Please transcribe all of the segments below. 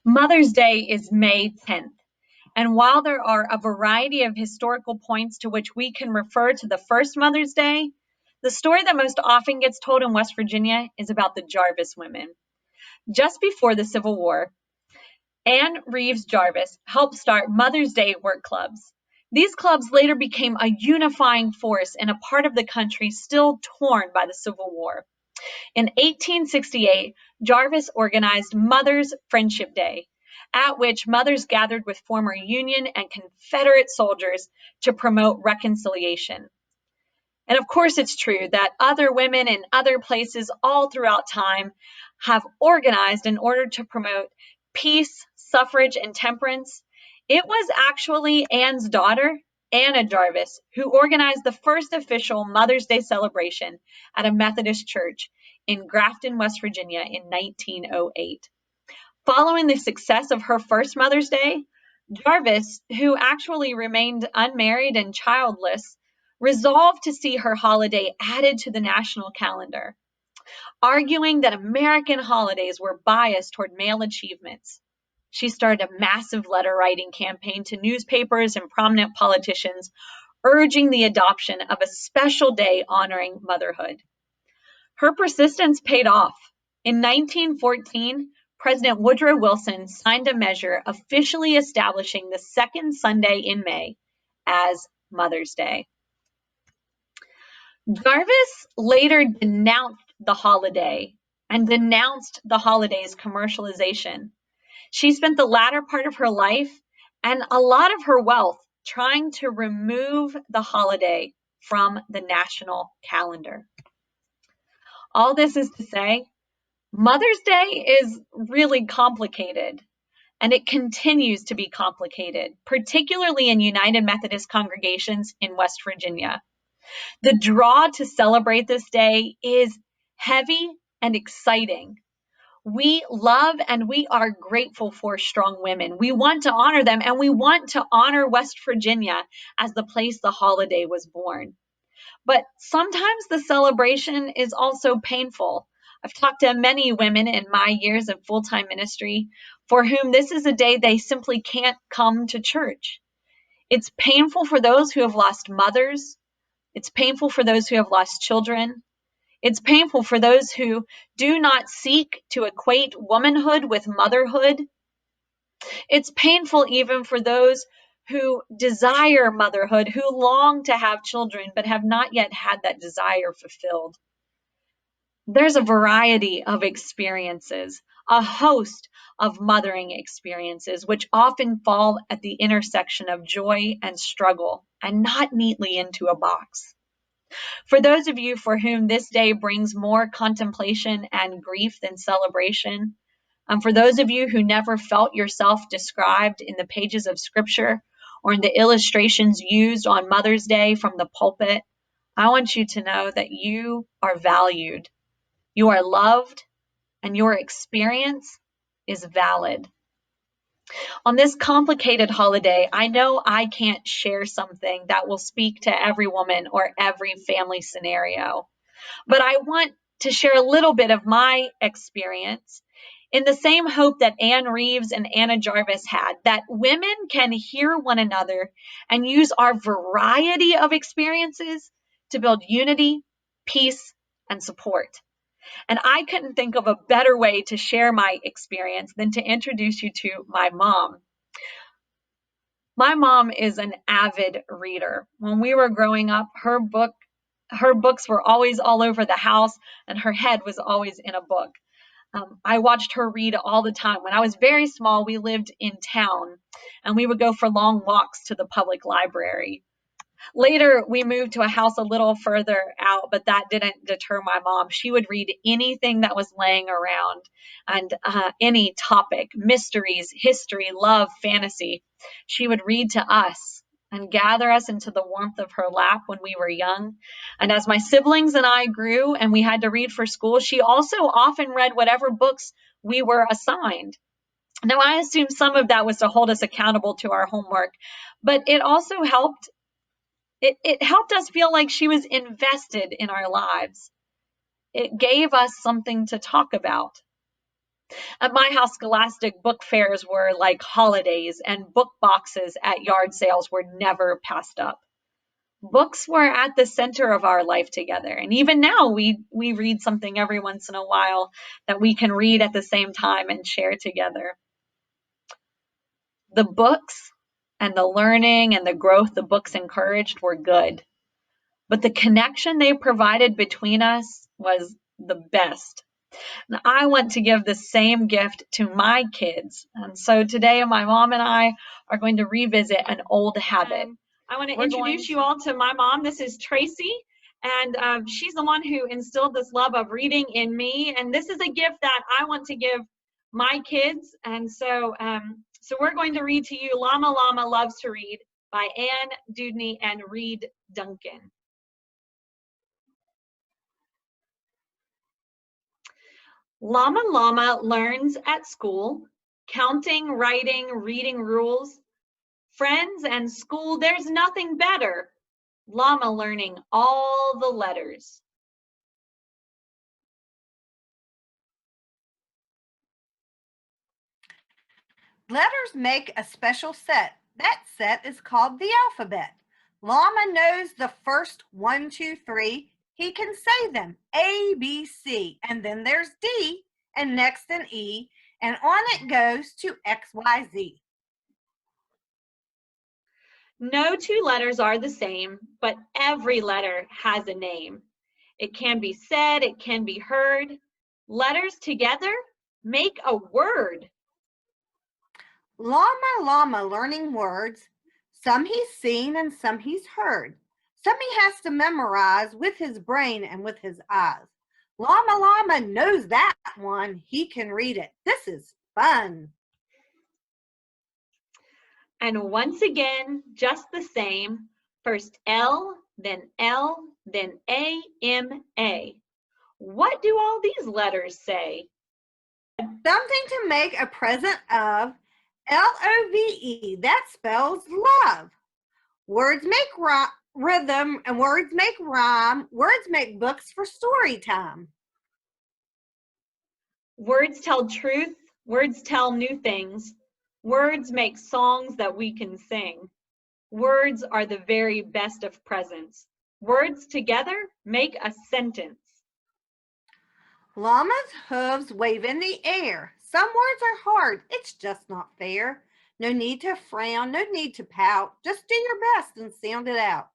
Mother's Day is May 10th, and while there are a variety of historical points to which we can refer to the first Mother's Day, the story that most often gets told in West Virginia is about the Jarvis women. Just before the Civil War, Anne Reeves Jarvis helped start Mother's Day work clubs. These clubs later became a unifying force in a part of the country still torn by the Civil War. In 1868, Jarvis organized Mother's Friendship Day, at which mothers gathered with former Union and Confederate soldiers to promote reconciliation. And of course, it's true that other women in other places all throughout time have organized in order to promote peace, suffrage, and temperance. It was actually Anne's daughter, Anna Jarvis, who organized the first official Mother's Day celebration at a Methodist church in Grafton, West Virginia in 1908. Following the success of her first Mother's Day, Jarvis, who actually remained unmarried and childless, resolved to see her holiday added to the national calendar, arguing that American holidays were biased toward male achievements. She started a massive letter writing campaign to newspapers and prominent politicians, urging the adoption of a special day honoring motherhood. Her persistence paid off. In 1914, President Woodrow Wilson signed a measure officially establishing the second Sunday in May as Mother's Day. Jarvis later denounced the holiday and denounced the holiday's commercialization. She spent the latter part of her life and a lot of her wealth trying to remove the holiday from the national calendar. All this is to say, Mother's Day is really complicated, and it continues to be complicated, particularly in United Methodist congregations in West Virginia. The draw to celebrate this day is heavy and exciting. We love and we are grateful for strong women. We want to honor them, and we want to honor West Virginia as the place the holiday was born. But sometimes the celebration is also painful. I've talked to many women in my years of full-time ministry for whom this is a day they simply can't come to church. It's painful for those who have lost mothers. It's painful for those who have lost children. It's painful for those who do not seek to equate womanhood with motherhood. It's painful even for those who desire motherhood, who long to have children, but have not yet had that desire fulfilled. There's a variety of experiences, a host of mothering experiences, which often fall at the intersection of joy and struggle and not neatly into a box. For those of you for whom this day brings more contemplation and grief than celebration, for those of you who never felt yourself described in the pages of Scripture or in the illustrations used on Mother's Day from the pulpit, I want you to know that you are valued, you are loved, and your experience is valid. On this complicated holiday, I know I can't share something that will speak to every woman or every family scenario, but I want to share a little bit of my experience in the same hope that Anne Reeves and Anna Jarvis had, that women can hear one another and use our variety of experiences to build unity, peace, and support. And I couldn't think of a better way to share my experience than to introduce you to my mom. My mom is an avid reader. When we were growing up, her books were always all over the house, and her head was always in a book. I watched her read all the time. When I was very small, we lived in town, and we would go for long walks to the public library. Later, we moved to a house a little further out, but that didn't deter my mom. She would read anything that was laying around and any topic, mysteries, history, love, fantasy. She would read to us and gather us into the warmth of her lap when we were young. And as my siblings and I grew and we had to read for school, she also often read whatever books we were assigned. Now, I assume some of that was to hold us accountable to our homework, but it also helped. It helped us feel like she was invested in our lives. It gave us something to talk about. At my house, scholastic book fairs were like holidays, and book boxes at yard sales were never passed up. Books were at the center of our life together. And even now, we read something every once in a while that we can read at the same time and share together. The books and the learning and the growth the books encouraged were good, but the connection they provided between us was the best. And I want to give the same gift to my kids. And so today, my mom and I are going to revisit an old habit. I want to introduce you all to my mom. This is Tracy, and she's the one who instilled this love of reading in me. And this is a gift that I want to give my kids. And so we're going to read to you Llama Llama Loves to Read by Ann Dudney and Reed Duncan. Llama Llama learns at school, counting, writing, reading rules. Friends and school, there's nothing better. Llama learning all the letters. Letters make a special set. That set is called the alphabet. Llama knows the first 1, 2, 3. He can say them, A, B, C, and then there's D, and next an E, and on it goes to X, Y, Z. No two letters are the same, but every letter has a name. It can be said, it can be heard. Letters together make a word. Llama Llama learning words. Some he's seen and some he's heard. Some he has to memorize with his brain and with his eyes. Llama Llama knows that one. He can read it. This is fun. And once again, just the same. First L, then A, M, A. What do all these letters say? Something to make a present of. Love. That spells love. Words make rhythm and words make rhyme. Words make books for story time. Words tell truth. Words tell new things. Words make songs that we can sing. Words are the very best of presents. Words together make a sentence. Llama's hooves wave in the air. Some words are hard. It's just not fair. No need to frown, no need to pout. Just do your best and sound it out.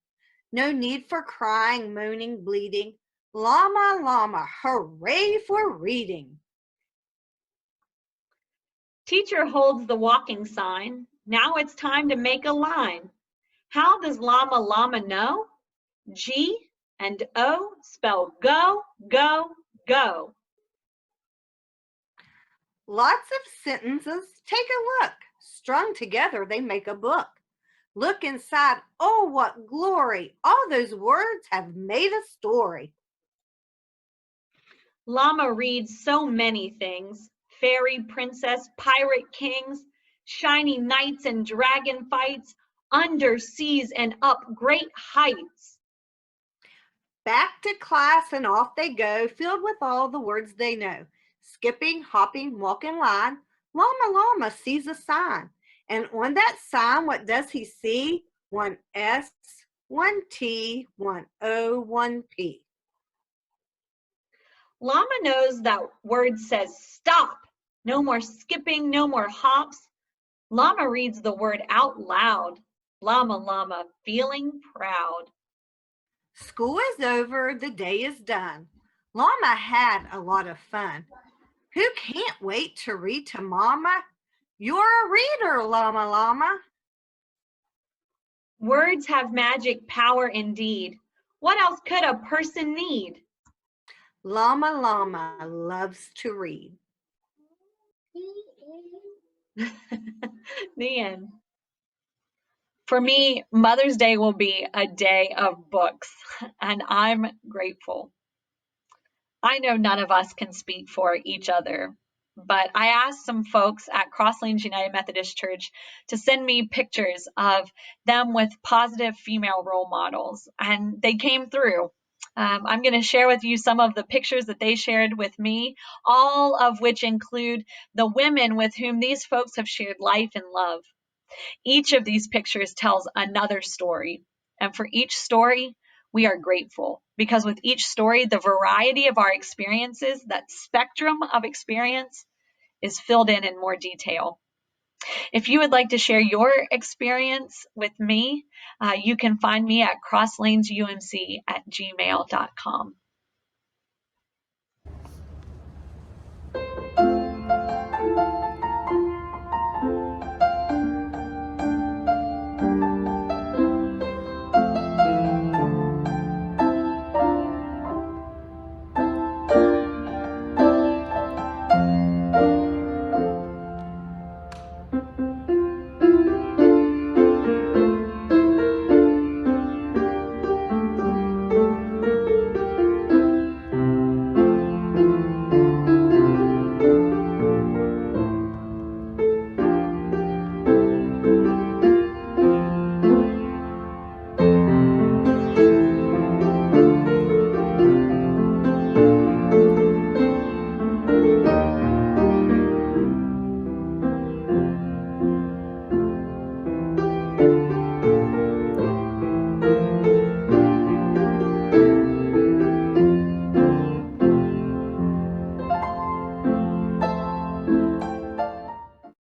No need for crying, moaning, bleeding. Llama, llama, hooray for reading. Teacher holds the walking sign. Now it's time to make a line. How does llama llama know? G and O spell go, go, go. Lots of sentences. Take a look. Strung together, they make a book. Look inside. Oh, what glory. All those words have made a story. Llama reads so many things. Fairy princess, pirate kings, shiny knights and dragon fights, under seas and up great heights. Back to class and off they go, filled with all the words they know. Skipping, hopping, walking line, Llama Llama sees a sign. And on that sign, what does he see? One S, one T, one O, one P. Llama knows that word says stop. No more skipping, no more hops. Llama reads the word out loud. Llama Llama feeling proud. School is over, the day is done. Llama had a lot of fun. Who can't wait to read to Mama? You're a reader, Llama Llama. Words have magic power indeed. What else could a person need? Llama Llama loves to read. The end. For me, Mother's Day will be a day of books, and I'm grateful. I know none of us can speak for each other, but I asked some folks at Crosslanes United Methodist Church to send me pictures of them with positive female role models, and they came through. I'm going to share with you some of the pictures that they shared with me, all of which include the women with whom these folks have shared life and love. Each of these pictures tells another story. And for each story, we are grateful because with each story, the variety of our experiences, that spectrum of experience, is filled in more detail. If you would like to share your experience with me, you can find me at crosslanesumc@gmail.com.